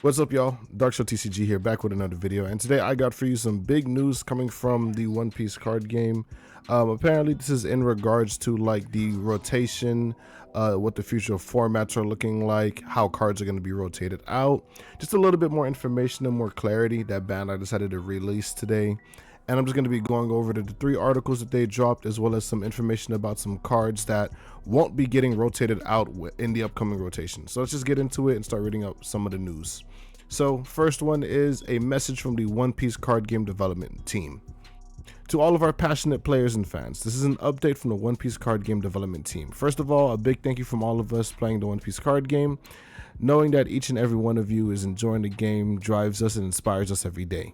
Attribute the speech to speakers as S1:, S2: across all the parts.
S1: What's up, y'all? Dark Show TCG here, back with another video, and today I got for you some big news coming from the One Piece card game. Apparently this is in regards to like the rotation, what the future formats are looking like, how cards are going to be rotated out, just a little bit more information and more clarity that Bandai decided to release today. And I'm just going to be going over the 3 articles that they dropped, as well as some information about some cards that won't be getting rotated out in the upcoming rotation. So let's just get into it and start reading up some of the news. So first one is a message from the One Piece card game development team. To all of our passionate players and fans, this is an update from the One Piece card game development team. First of all, a big thank you from all of us playing the One Piece card game. Knowing that each and every one of you is enjoying the game drives us and inspires us every day.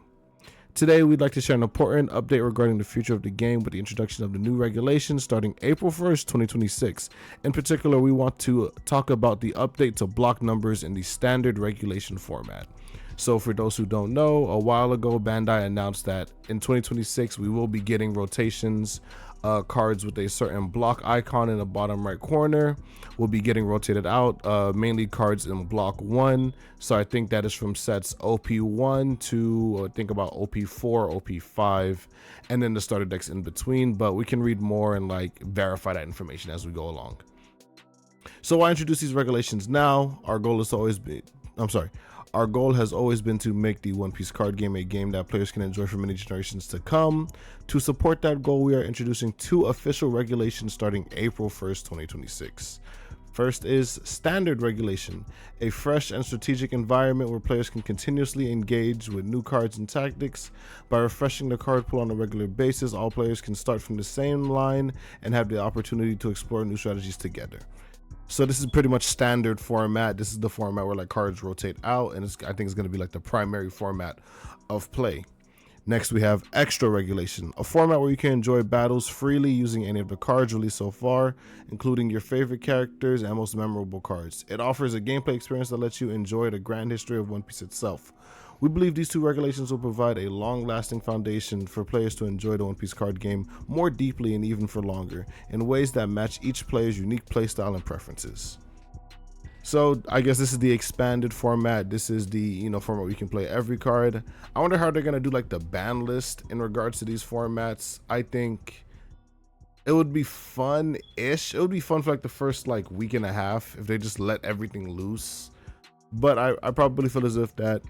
S1: Today, we'd like to share an important update regarding the future of the game with the introduction of the new regulations starting April 1st, 2026. In particular, we want to talk about the update to block numbers in the standard regulation format. So for those who don't know, a while ago, Bandai announced that in 2026, we will be getting rotations. Cards with a certain block icon in the bottom right corner will be getting rotated out, mainly cards in block 1. So I think that is from sets OP1 to think about OP4, OP5, and then the starter decks in between. But we can read more and like verify that information as we go along. So why introduce these regulations now? Our goal has always been to make the One Piece card game a game that players can enjoy for many generations to come. To support that goal, we are introducing 2 official regulations starting April 1st, 2026. First is Standard Regulation, a fresh and strategic environment where players can continuously engage with new cards and tactics. By refreshing the card pool on a regular basis, all players can start from the same line and have the opportunity to explore new strategies together. So this is pretty much standard format. This is the format where like cards rotate out, and I think it's going to be like the primary format of play. Next, we have Extra Regulation, a format where you can enjoy battles freely using any of the cards released so far, including your favorite characters and most memorable cards. It offers a gameplay experience that lets you enjoy the grand history of One Piece itself. We believe these 2 regulations will provide a long-lasting foundation for players to enjoy the One Piece card game more deeply and even for longer, in ways that match each player's unique playstyle and preferences. So I guess this is the expanded format. This is the format where you can play every card. I wonder how they're gonna do like the ban list in regards to these formats. I think it would be fun-ish. It would be fun for like the first like week and a half if they just let everything loose. But I probably feel as if that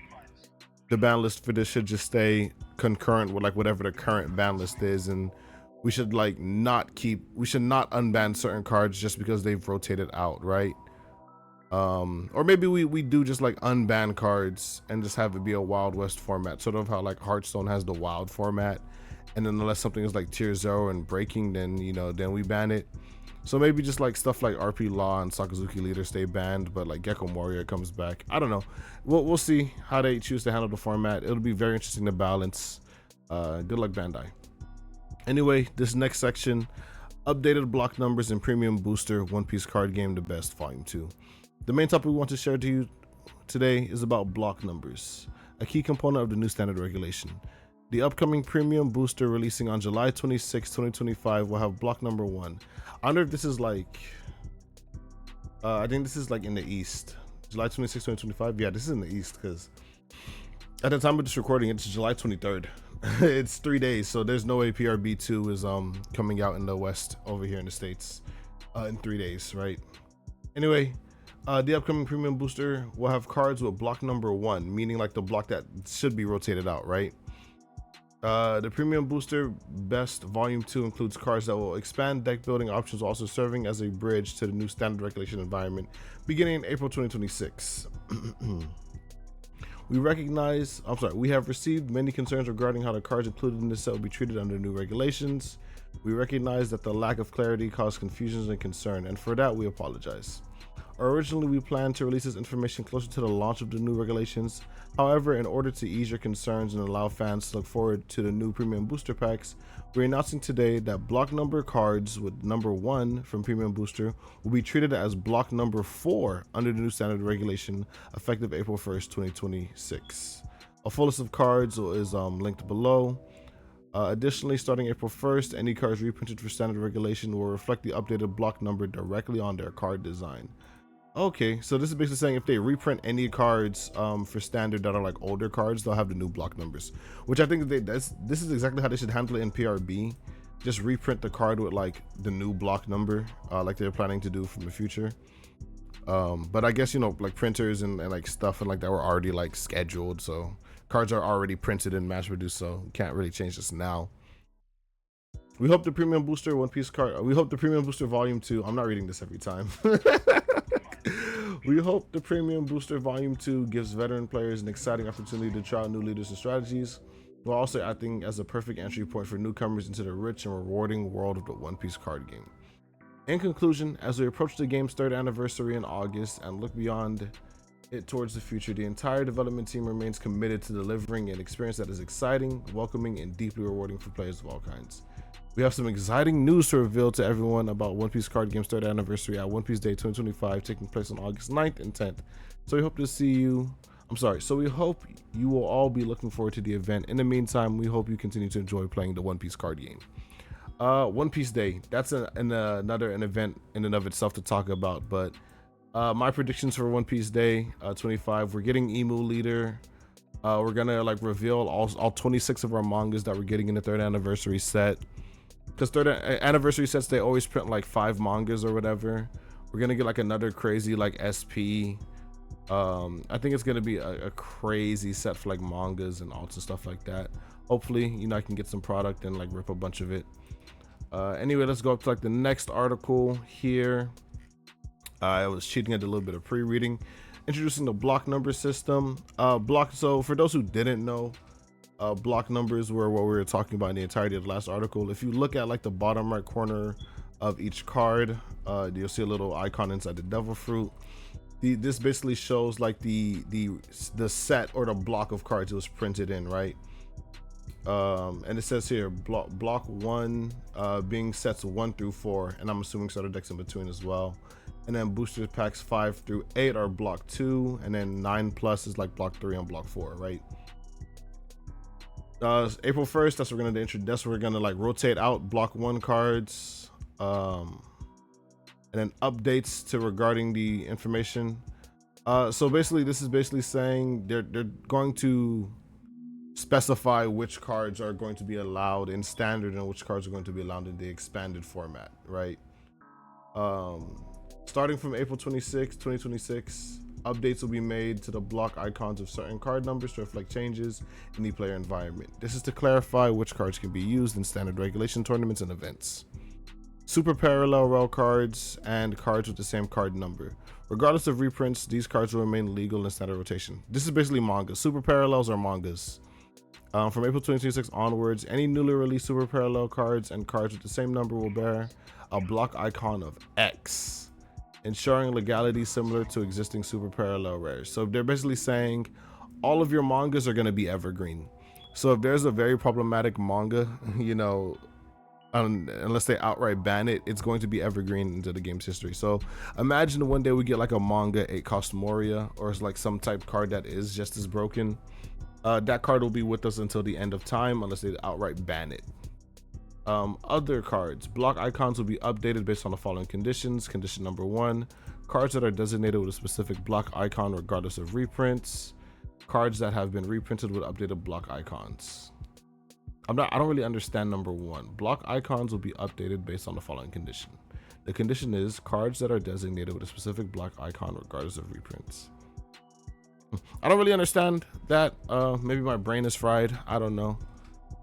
S1: the ban list for this should just stay concurrent with like whatever the current ban list is, and we should like not unban certain cards just because they've rotated out, right? Or maybe we do just like unban cards and just have it be a Wild West format, sort of how like Hearthstone has the wild format, and then unless something is like tier 0 and breaking, then then we ban it. So maybe just like stuff like RP Law and Sakazuki Leader stay banned, but like Gecko Warrior comes back. I don't know. We'll see how they choose to handle the format. It'll be very interesting to balance. Good luck, Bandai. Anyway, this next section, updated block numbers and premium booster One Piece card game, the best, volume 2. The main topic we want to share to you today is about block numbers, a key component of the new standard regulation. The upcoming premium booster releasing on July 26, 2025 will have block number 1. I wonder if this is like, I think this is like in the East. July 26, 2025? Yeah, this is in the East because at the time of this recording, it's July 23rd. It's 3 days, so there's no way PRB2 is coming out in the West over here in the States in 3 days, right? Anyway, the upcoming premium booster will have cards with block number 1, meaning like the block that should be rotated out, right? The premium booster best volume 2 includes cards that will expand deck building options, also serving as a bridge to the new standard regulation environment beginning in April 2026. We have received many concerns regarding how the cards included in this set will be treated under new regulations. We recognize that the lack of clarity caused confusion and concern, and for that we apologize. Originally, we planned to release this information closer to the launch of the new regulations. However, in order to ease your concerns and allow fans to look forward to the new premium booster packs, we're announcing today that block number cards with number 1 from premium booster will be treated as block number 4 under the new standard regulation effective April 1st, 2026. A full list of cards is linked below. Additionally, starting April 1st, any cards reprinted for standard regulation will reflect the updated block number directly on their card design. Okay, so this is basically saying if they reprint any cards for standard that are like older cards, they'll have the new block numbers, which I think this is exactly how they should handle it in PRB. Just reprint the card with like the new block number, like they're planning to do from the future. But I guess, you know, like printers and like stuff and like that were already like scheduled, so cards are already printed and mass produced, so can't really change this now. We hope the premium booster One Piece card. We hope the premium booster volume 2. I'm not reading this every time. We hope the premium booster volume 2 gives veteran players an exciting opportunity to try out new leaders and strategies, while also acting as a perfect entry point for newcomers into the rich and rewarding world of the One Piece card game. In conclusion, as we approach the game's 3rd anniversary in August and look beyond it towards the future, the entire development team remains committed to delivering an experience that is exciting, welcoming, and deeply rewarding for players of all kinds. We have some exciting news to reveal to everyone about One Piece card game's 3rd anniversary at One Piece Day 2025, taking place on August 9th and 10th. So we hope to see you. So we hope you will all be looking forward to the event. In the meantime, we hope you continue to enjoy playing the One Piece card game. One Piece Day, that's another event in and of itself to talk about, but my predictions for One Piece Day 25, we're getting Emu Leader. We're gonna like reveal all 26 of our mangas that we're getting in the 3rd anniversary set, because 3rd anniversary sets, they always print like 5 mangas or whatever. We're gonna get like another crazy like SP. I think it's gonna be a crazy set for like mangas and alts and stuff like that. Hopefully, you know, I can get some product and like rip a bunch of it. Anyway, let's go up to like the next article here. I was cheating, I did a little bit of pre-reading. Introducing the block number system. So for those who didn't know, block numbers were what we were talking about in the entirety of the last article. If you look at like the bottom right corner of each card, you'll see a little icon inside the devil fruit. This basically shows like the set or the block of cards it was printed in, right? And it says here block 1 being sets 1 through 4, and I'm assuming starter decks in between as well. And then booster packs 5 through 8 are block 2, and then 9+ is like block 3 and block 4, right? April 1st, that's what we're gonna like rotate out block 1 cards, and then updates to regarding the information. So basically, this is basically saying they're going to specify which cards are going to be allowed in standard and which cards are going to be allowed in the expanded format, right? Starting from April 26, 2026, updates will be made to the block icons of certain card numbers to reflect changes in the player environment. This is to clarify which cards can be used in standard regulation tournaments and events. Super parallel rail cards and cards with the same card number. Regardless of reprints, these cards will remain legal in standard rotation. This is basically manga. Super parallels are mangas. From April 2026 onwards, any newly released super parallel cards and cards with the same number will bear a block icon of X, ensuring legality similar to existing super parallel rares. So they're basically saying all of your mangas are going to be evergreen. So if there's a very problematic manga, you know, unless they outright ban it, it's going to be evergreen into the game's history. So imagine one day we get like a manga 8 cost Moria, or it's like some type card that is just as broken. That card will be with us until the end of time unless they outright ban it. Other cards, block icons will be updated based on the following conditions. Condition number 1, cards that are designated with a specific block icon regardless of reprints. Cards that have been reprinted with updated block icons. I don't really understand number 1. Block icons will be updated based on the following condition. The condition is cards that are designated with a specific block icon regardless of reprints. I don't really understand that. Maybe my brain is fried. I don't know.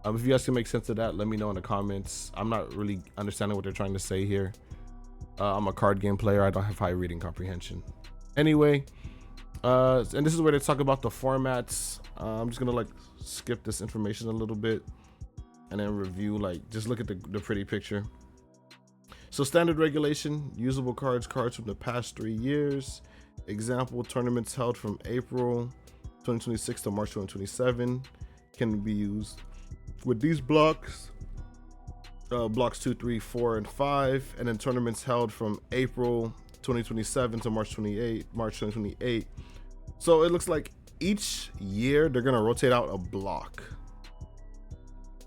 S1: If you guys can make sense of that, let me know in the comments. I'm not really understanding what they're trying to say here. I'm a card game player. I don't have high reading comprehension. Anyway, and this is where they talk about the formats. I'm just gonna like skip this information a little bit and then review, like just look at the pretty picture. So standard regulation, usable cards from the past 3 years. Example, tournaments held from April 2026 to March 2027 can be used with these blocks, blocks 2, 3, 4, and 5, and then tournaments held from April 2027 to March 2028. So it looks like each year they're gonna rotate out a block.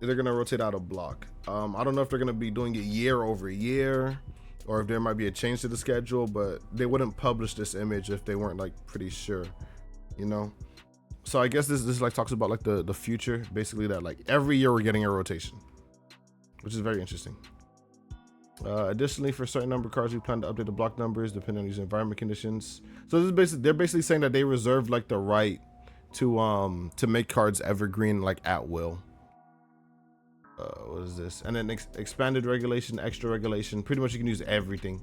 S1: I don't know if they're gonna be doing it year over year, or if there might be a change to the schedule, but they wouldn't publish this image if they weren't like pretty sure, you know. So I guess this like talks about like the future, basically, that like every year we're getting a rotation, which is very interesting. Additionally, for a certain number of cards, we plan to update the block numbers depending on these environment conditions. So this is basically, they're basically saying that they reserve like the right to make cards evergreen like at will. What is this? And then expanded regulation, extra regulation. Pretty much you can use everything.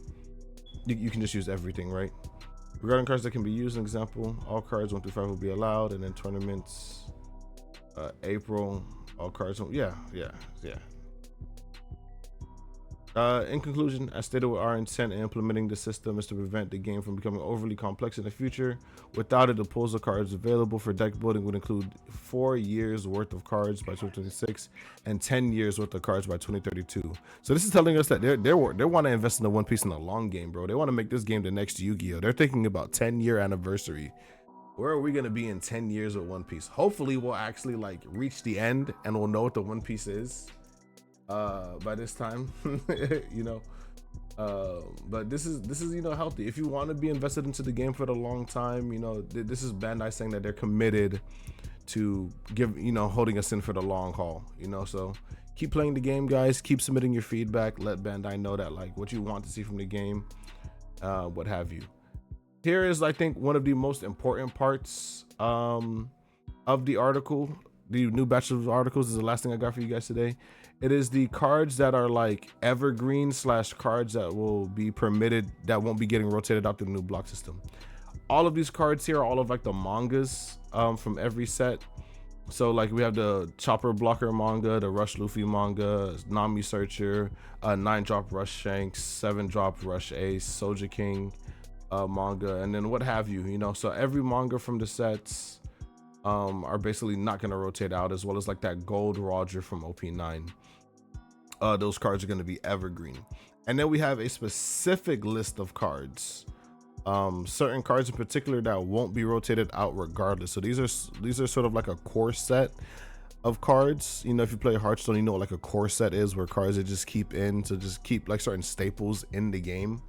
S1: You can just use everything, right? Regarding cards that can be used, an example, all cards 1 through 5 will be allowed, and then tournaments, April, all cards. Yeah. In conclusion, as stated, our intent in implementing the system is to prevent the game from becoming overly complex in the future. Without it, the pools of cards available for deck building would include 4 years worth of cards by 2026 and 10 years worth of cards by 2032. So this is telling us that they want to invest in the One Piece in the long game, bro. They want to make this game the next Yu-Gi-Oh. They're thinking about 10-year anniversary. Where are we gonna be in 10 years with One Piece? Hopefully, we'll actually like reach the end and we'll know what the One Piece is by this time. You know, but this is you know, healthy. If you want to be invested into the game for the long time, you know, this is Bandai saying that they're committed to holding us in for the long haul, you know. So keep playing the game, guys. Keep submitting your feedback. Let Bandai know that like what you want to see from the game, what have you. Here is, I think, one of the most important parts of the article. The new batch of articles is the last thing I got for you guys today. It is the cards that are like evergreen / cards that will be permitted, that won't be getting rotated out to the new block system. All of these cards here are all of like the mangas from every set. So like we have the Chopper Blocker manga, the Rush Luffy manga, Nami Searcher, 9-drop Rush Shanks, 7-drop Rush Ace, Soja King manga, and then what have you, you know. So every manga from the sets are basically not going to rotate out, as well as like that Gold Roger from OP9. Those cards are going to be evergreen. And then we have a specific list of cards, certain cards in particular that won't be rotated out regardless. So these are sort of like a core set of cards. You know, if you play Hearthstone, you know what like a core set is, where cards that just keep like certain staples in the game.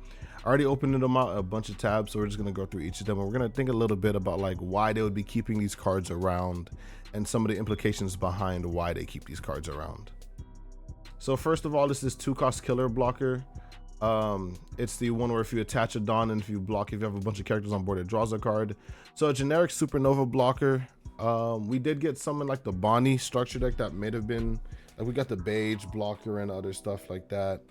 S1: I already opened them out a bunch of tabs, so we're just gonna go through each of them, and we're gonna think a little bit about like why they would be keeping these cards around and some of the implications behind why they keep these cards around. So first of all, this is 2-cost Killer Blocker. It's the one where if you attach a Dawn and if you have a bunch of characters on board, it draws a card. So a generic Supernova blocker. We did get some in like the Bonnie structure deck that may have been like, we got the Beige blocker and other stuff like that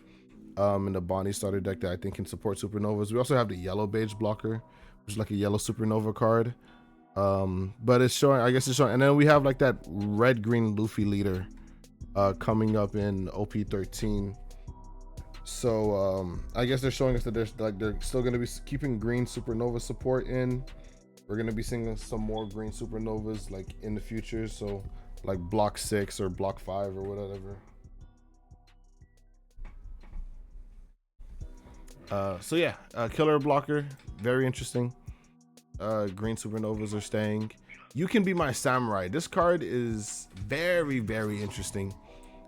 S1: in the Bonnie starter deck that I think can support Supernovas. We also have the Yellow Beige blocker, which is like a yellow Supernova card. But it's showing, I guess it's showing, and then we have like that Red Green Luffy leader coming up in OP13. So I guess they're showing us that they're still going to be keeping green Supernova support in. We're going to be seeing some more green Supernovas like in the future, so like block 6 or block 5 or whatever. So yeah, Killer Blocker, very interesting. Green Supernovas are staying. You Can Be My Samurai. This card is very, very interesting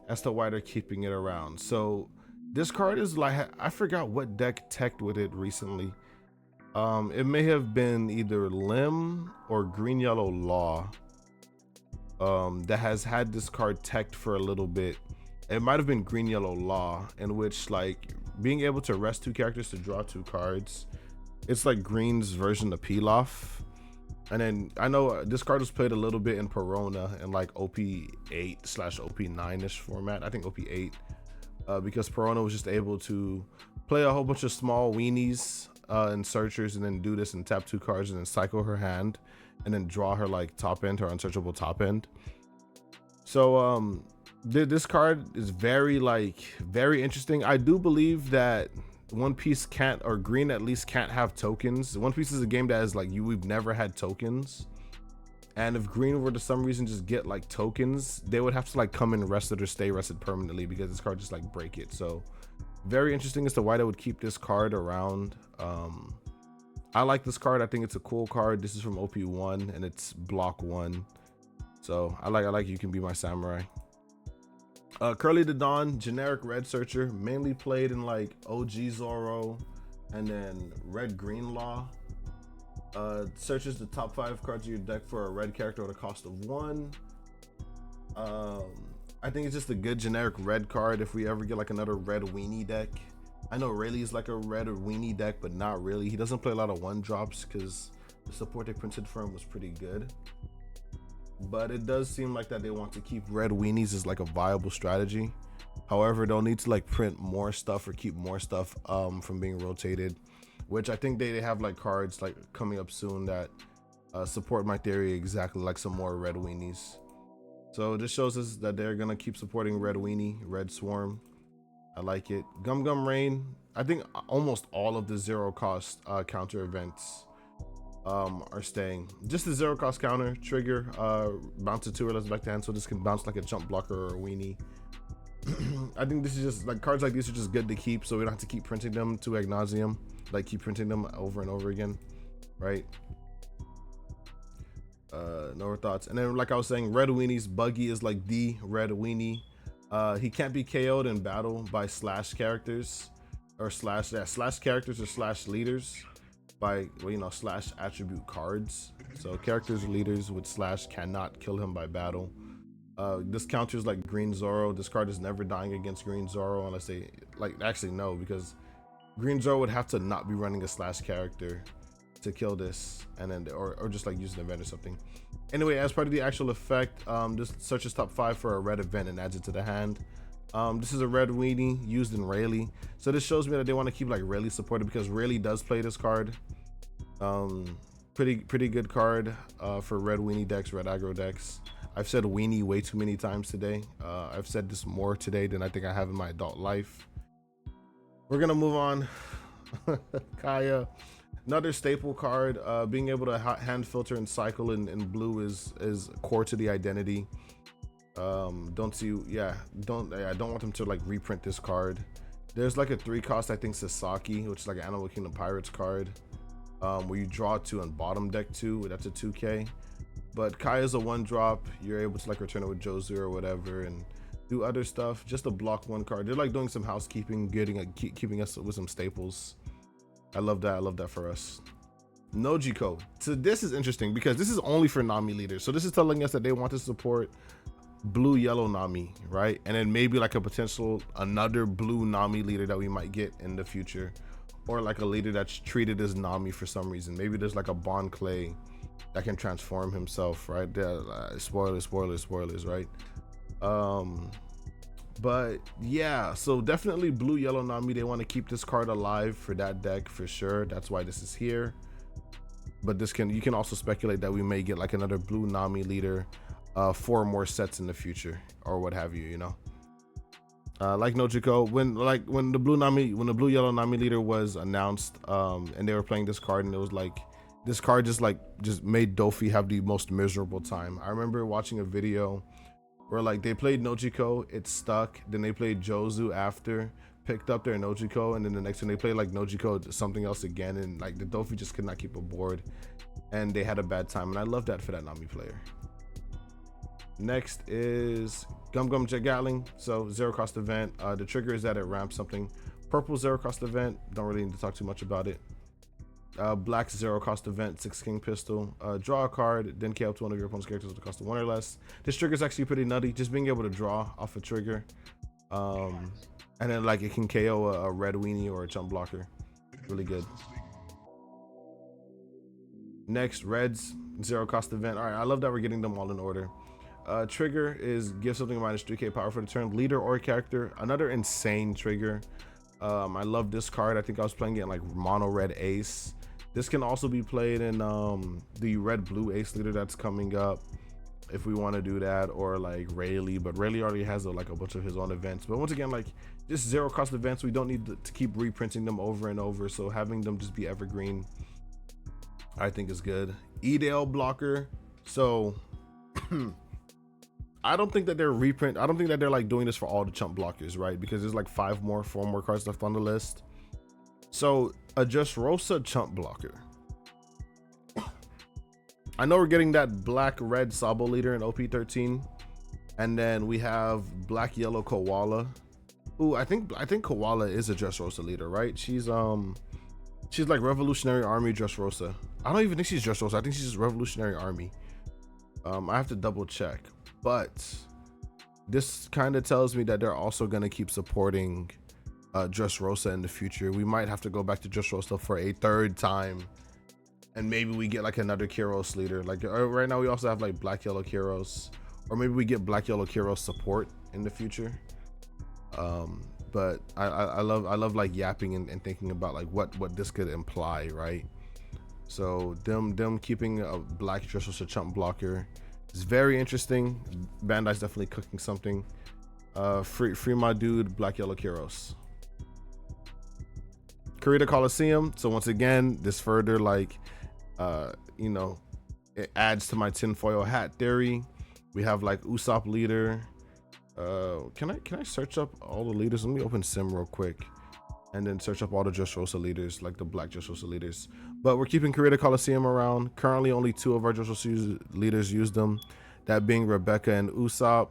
S1: as to why they're keeping it around. So this card is like, I forgot what deck teched with it recently. It may have been either Lim or Green Yellow Law that has had this card teched for a little bit. It might have been Green Yellow Law, in which like being able to rest 2 characters to draw 2 cards. It's like Green's version of Pilaf. And then I know this card was played a little bit in Perona in like OP8 / OP9-ish format. I think OP8, because Perona was just able to play a whole bunch of small weenies and searchers, and then do this and tap 2 cards and then cycle her hand and then draw her like top end, her unsearchable top end. So this card is very interesting. I do believe that One Piece can't, or Green at least can't have tokens. One Piece is a game that is like we've never had tokens, and if Green were to some reason just get like tokens, they would have to like come in rested or stay rested permanently, because this card just like break it. So very interesting as to why they would keep this card around. I like this card. I think it's a cool card. This is from OP1 and it's block 1, so I like You Can Be My Samurai. Curly the Dawn, generic red searcher, mainly played in like OG Zoro and then Red Green Law. Searches the top 5 cards of your deck for a red character at a cost of 1. I think it's just a good generic red card if we ever get like another red weenie deck. I know Rayleigh's like a red weenie deck, but not really. He doesn't play a lot of 1-drops because the support they printed for him was pretty good. But it does seem like that they want to keep red weenies as like a viable strategy. However, they'll need to like print more stuff or keep more stuff from being rotated, which I think they have like cards like coming up soon that support my theory exactly, like some more red weenies. So this shows us that they're gonna keep supporting red weenie, red swarm. I like it. Gum Gum Rain. I think almost all of the 0-cost counter events are staying. Just the 0-cost counter trigger, bounce it to or less back to hand, so this can bounce like a jump blocker or a weenie. I think this is just like cards like these are just good to keep, so we don't have to keep printing them to ad nauseum, like keep printing them over and over again, right? No more thoughts. And then like I was saying, red weenies, Buggy is like the red weenie. He can't be KO'd in battle by slash characters or slash characters or slash leaders by, well, you know, slash attribute cards. So characters or leaders with slash cannot kill him by battle. This counters like Green Zoro. This card is never dying against Green Zoro unless they like, actually no, because Green Zoro would have to not be running a slash character to kill this, and then or just like use an event or something. Anyway, as part of the actual effect, this searches top 5 for a red event and adds it to the hand. This is a red weenie used in Rayleigh, so this shows me that they want to keep like Rayleigh supported because Rayleigh does play this card. Pretty good card for red weenie decks, red aggro decks. I've said weenie way too many times today. I've said this more today than I think I have in my adult life. We're gonna move on. Kaya, another staple card. Being able to hand filter and cycle in blue is core to the identity. Don't want them to like reprint this card. There's like a 3-cost, I think, Sasaki, which is like an Animal Kingdom Pirates card, where you draw 2 and bottom deck 2. That's a 2K. But Kaya's a 1-drop. You're able to like return it with Jozu or whatever and do other stuff. Just a block 1 card. They're like doing some housekeeping, keeping us with some staples. I love that. I love that for us. Nojiko. So this is interesting because this is only for Nami leaders. So this is telling us that they want to support blue yellow Nami, right? And then maybe like a potential another blue Nami leader that we might get in the future, or like a leader that's treated as Nami for some reason. Maybe there's like a Bon Clay that can transform himself, right? Spoilers, right? But yeah, so definitely blue yellow Nami. They want to keep this card alive for that deck for sure. That's why this is here. But you can also speculate that we may get like another blue Nami leader, 4 more sets in the future or what have you, you know. Like Nojiko, when the blue yellow Nami leader was announced, and they were playing this card, and it was like this card just made Dofi have the most miserable time. I remember watching a video where like they played Nojiko, it stuck, then they played Jozu after, picked up their Nojiko, and then the next time they played like Nojiko something else again, and like the Dofi just could not keep a board, and they had a bad time, and I love that for that Nami player. Next is Gum Gum Jet Gatling. So 0-cost event. The trigger is that it ramps something. Purple 0-cost event. Don't really need to talk too much about it. Black 0-cost event. 6 King Pistol. Draw a card, then KO up to one of your opponent's characters with a cost of 1 or less. This trigger is actually pretty nutty. Just being able to draw off a trigger, and then like it can KO a red weenie or a jump blocker. Really good. Next, Reds 0-cost event. All right, I love that we're getting them all in order. Trigger is give something minus 3k power for the turn, leader or character. Another insane trigger. I love this card. I think I was playing it in like mono red ace. This can also be played in the red blue ace leader that's coming up if we want to do that, or like Rayleigh, but Rayleigh already has like a bunch of his own events. But once again, like just 0-cost events, we don't need to keep reprinting them over and over, so having them just be evergreen I think is good. Edale blocker. So I don't think that they're like doing this for all the chump blockers, right? Because there's like 4 more cards left on the list. So a Just Rosa chump blocker. I know we're getting that black red Sabo leader in OP13, And then we have Black Yellow Koala. Ooh, I think Koala is a Dressrosa leader, right? She's like Revolutionary Army Dressrosa. I don't even think she's Dressrosa. I think she's just Revolutionary Army. I have to double check, but this kind of tells me that they're also gonna keep supporting Dressrosa in the future. We might have to go back to Dressrosa for a third time, and maybe we get like another Kyros leader. Like right now, we also have like Black Yellow Kyros, or maybe we get Black Yellow Kyros support in the future. But I love like yapping and thinking about like what this could imply, right? So them keeping a Black Dressrosa chump blocker is very interesting. Bandai's definitely cooking something. Free my dude, Black Yellow Kyros. Kurita Coliseum. So once again, this further like you know, it adds to my tinfoil hat theory. We have like Usopp leader. Can I search up all the leaders? Let me open sim real quick and then search up all the Dressrosa leaders, like the Black Dressrosa leaders. But we're keeping Kurita Coliseum around. Currently only 2 of our Dressrosa leaders use them, that being Rebecca and Usopp.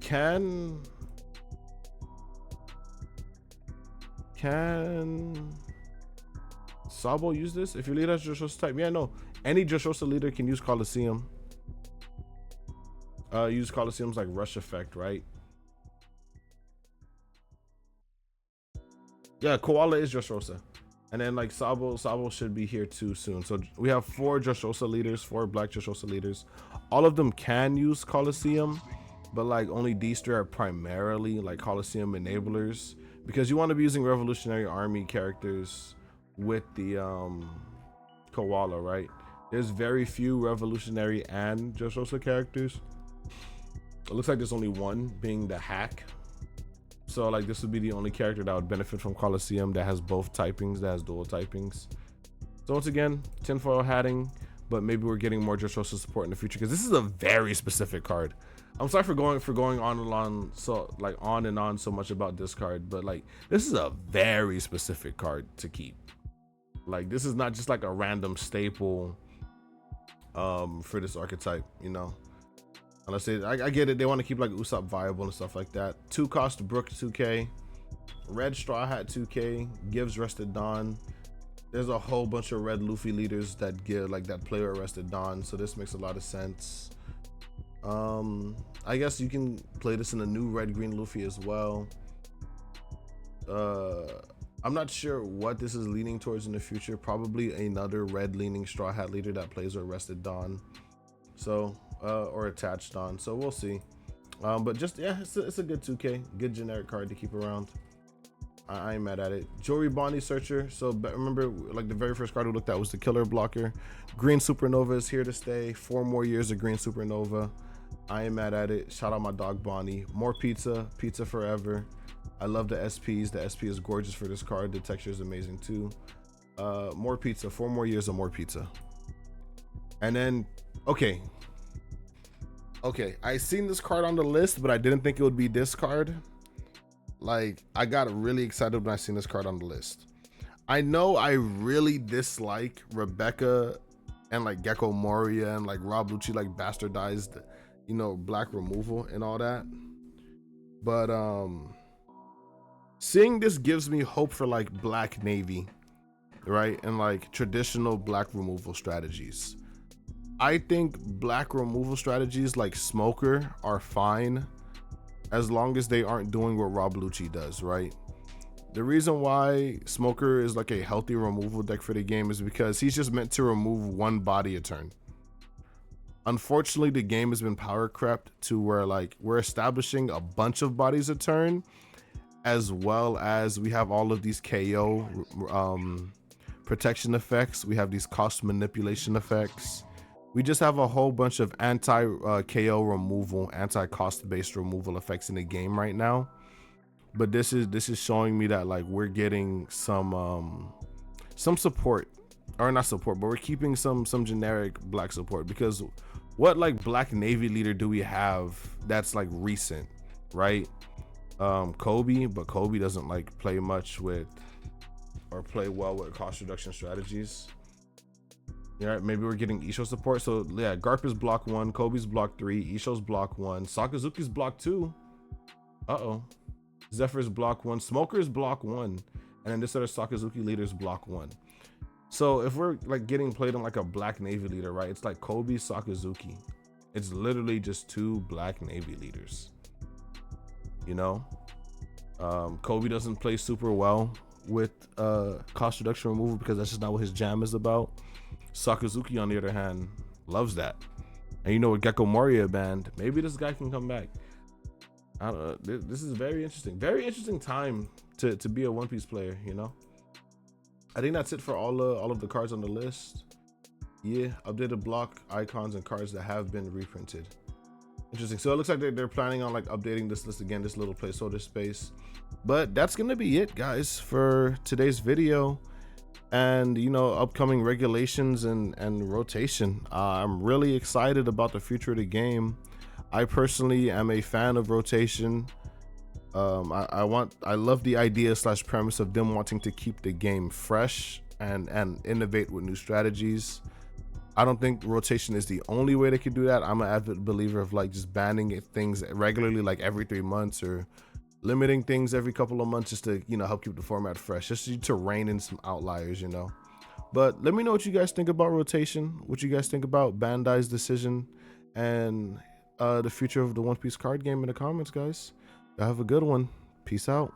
S1: Can Sabo use this? If your leader has Dressrosa type, yeah, no, any Dressrosa leader can use Coliseum. Use Coliseum's like rush effect, right? Yeah, Koala is Dressrosa, and then like Sabo should be here too soon. So we have 4 Dressrosa leaders, 4 Black Dressrosa leaders. All of them can use Coliseum, but like only these 3 are primarily like Coliseum enablers, because you want to be using Revolutionary Army characters with the Koala, right? There's very few Revolutionary and Dressrosa characters. It looks like there's only one, being the Hack. So like this would be the only character that would benefit from Coliseum that has both typings, that has dual typings. So once again, tinfoil hatting, but maybe we're getting more Dressrosa support in the future, because this is a very specific card. I'm sorry for going on and on, so like on and on so much about this card, but like this is a very specific card to keep. Like this is not just like a random staple for this archetype, you know. Unless I get it, they want to keep like Usopp viable and stuff like that. 2 cost Brook 2K, Red Straw Hat 2K, gives Rested Dawn. There's a whole bunch of red Luffy leaders that give like that play with Rested Dawn, so this makes a lot of sense. I guess you can play this in a new red green Luffy as well. I'm not sure what this is leaning towards in the future. Probably another red leaning Straw Hat leader that plays with Rested Dawn. So or Attached Dawn, so we'll see. But just yeah, it's a good 2K, good generic card to keep around. I ain't mad at it. Jory Bonnie Searcher. So remember, like the very first card we looked at was the Killer Blocker. Green Supernova is here to stay. 4 more years of Green Supernova. I ain't mad at it. Shout out my dog Bonnie. More pizza forever. I love the SPs. The SP is gorgeous for this card. The texture is amazing too. More pizza. 4 more years of more pizza. And then okay, I seen this card on the list, but I didn't think it would be this card. Like I got really excited when I seen this card on the list. I know I really dislike Rebecca and like Gecko Moria and like Rob Lucci like bastardized, you know, black removal and all that. But seeing this gives me hope for like Black Navy, right? And like traditional black removal strategies. I think black removal strategies like Smoker are fine as long as they aren't doing what Rob Lucci does, right? The reason why Smoker is like a healthy removal deck for the game is because he's just meant to remove 1 body a turn. Unfortunately, the game has been power crept to where like we're establishing a bunch of bodies a turn, as well as we have all of these KO protection effects. We have these cost manipulation effects. We just have a whole bunch of anti-KO removal, anti-cost based removal effects in the game right now. But this is showing me that like we're getting some support, or not support, but we're keeping some generic black support, because what like Black Navy leader do we have that's like recent, right? Kobe, but Kobe doesn't like play much with or play well with cost reduction strategies. Yeah, maybe we're getting Isho support. So yeah, Garp is block 1, Kobe's block 3, Isho's block 1, Sakazuki's block 2. Uh-oh. Zephyr's block 1, Smoker's block 1, and then this other Sakazuki leader's block 1. So if we're like getting played on like a black navy leader, right? It's like Kobe, Sakazuki. It's literally just 2 black navy leaders. You know? Kobe doesn't play super well with cost reduction removal because that's just not what his jam is about. Sakazuki, on the other hand, loves that. And you know, with Gecko Moria banned, maybe this guy can come back. I don't know. This is very interesting. Very interesting time to be a One Piece player, you know? I think that's it for all of the cards on the list. Yeah, updated block icons and cards that have been reprinted. Interesting. So it looks like they're planning on like updating this list again, this little placeholder space. But that's gonna be it, guys, for today's video. And you know, upcoming regulations and rotation. I'm really excited about the future of the game. I personally am a fan of rotation. I love the idea / premise of them wanting to keep the game fresh and innovate with new strategies. I don't think rotation is the only way they could do that. I'm an avid believer of like just banning things regularly, like every 3 months, or limiting things every couple of months, just to, you know, help keep the format fresh, just to rein in some outliers, you know. But let me know what you guys think about rotation, what you guys think about Bandai's decision, and the future of the One Piece card game in the comments, guys. Y'all have a good one. Peace out.